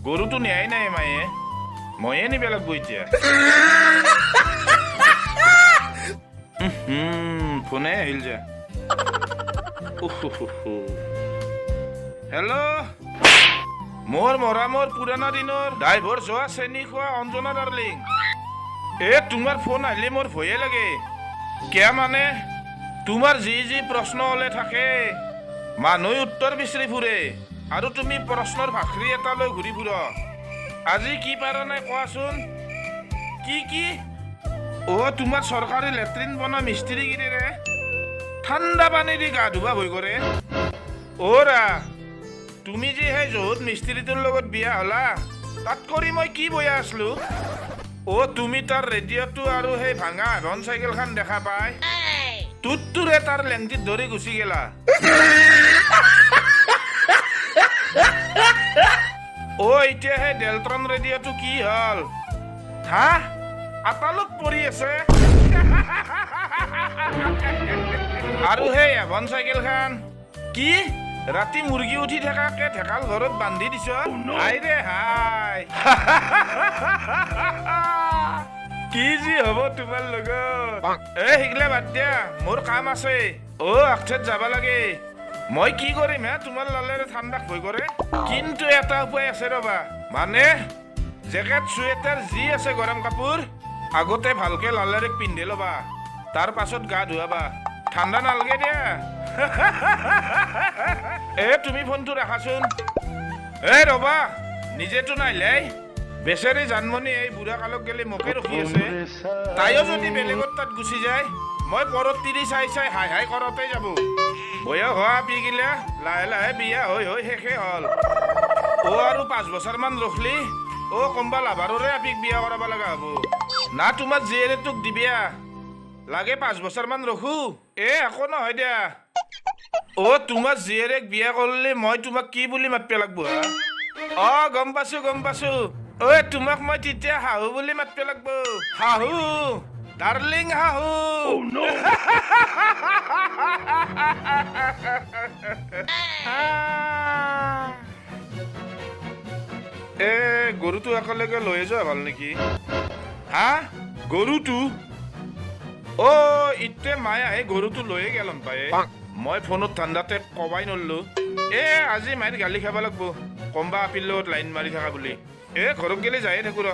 গৰুটো নিয়াই নাই মায়ে ময়ে নিব লাগব এতিয়া ফোনে আহিল যে হেল্ল' মোৰ মৰামৰ পুৰণা দিনৰ ড্ৰাইভৰ যোৱা চেনী খোৱা অঞ্জনা ডাৰ্লিং তোমাৰ ফোন আহিলে মোৰ ভয়ে লাগে কিয় মানে তোমাৰ যি যি প্ৰশ্ন হলে থাকে মানুহে উত্তৰ বিচাৰি ফুৰে আৰু তুমি প্ৰশ্নৰ ভাখৰি এটা লৈ ঘূৰি ফুৰ আজি কি পাৰা নাই কোৱাচোন কি তোমাৰ চৰকাৰী লেট্ৰিন বনা মিস্ত্ৰীগিৰিৰে ঠাণ্ডা পানী দি গা ধুবা ভয় কৰে ৰা তুমি যে সেই য'ত মিস্ত্ৰীটোৰ লগত বিয়া হলা তাত কৰি মই কি বয়া আছিলো তুমি তাৰ ৰেডিঅ'টো আৰু সেই ভাঙা আঘন চাইকেলখন দেখা পাই তুৰে তাৰ লেংটিত ধৰি গুচি গেলা এতিয়া সেই ডেলট্ৰন ৰেডিঅ'টো কি হ'ল হা আতালোক পৰি আছে আৰু সেই এভন চাইকেলখন কি ৰাতি মুৰ্গী উঠি থাকাকে ঢেকাল ঘৰত বান্ধি দিছ আইৰে হাই কি যি হ'ব তোমাৰ লগত শিকলে বাদ দিয়া মোৰ কাম আছে আগঠেত যাব লাগে মই কি কৰিম তোমাৰ লালেৰে ঠাণ্ডাক ভয় কৰে কিন্তু এটা উপায় আছে ৰবা মানে জেকেট চুৱেটাৰ যি আছে গৰম কাপোৰ আগতে ভালকে লালেৰে পিন্ধি ল'বা তাৰ পাছত গা ধুৱাবা ঠাণ্ডা নালাগে দিয়া তুমি ফোনটো ৰাখাচোন ৰবা নিজেতো নাহিলে বেচেৰি জানমণি এই বুঢ়া কালক গেলে মোকে ৰখি আছে তাইও যদি বেলেগত তাত গুচি যায় মই পৰত তিৰি চাই হাই কৰতে যাব বয়স হোৱা পি গিলা লাহে লাহে বিয়া হৈ শেষে হ'ল আৰু 5 বছৰমান ৰখলি কোনবা লাভাৰৰে আপিক বিয়া কৰাব লগা হ'ব না তোমাৰ জীয়েৰে তোক দিবিয়া লাগে 5 বছৰমান ৰখো একো নহয় দিয়া তোমাৰ জীয়েৰেক বিয়া কৰিলে মই তোমাক কি বুলি মাতপে লাগব গম পাইছো তোমাক মই তেতিয়া শাহু বুলি মাতপে লাগব শাহু ডাৰ্লিং শাহু গৰুটো একেলগে লৈ যোৱা ভাল নেকি গৰুটো ইতে মায়ে আহি গৰুটো লৈয়ে গেল পায়ে মই ফোনত ঠাণ্ডাতে কবাই নললো আজি মায়েৰ গালি খাব লাগবো কম্বা আপিৰ লগত লাইন মাৰি থাকা বুলি ঘৰত গেলে যায়ে থাকো ৰ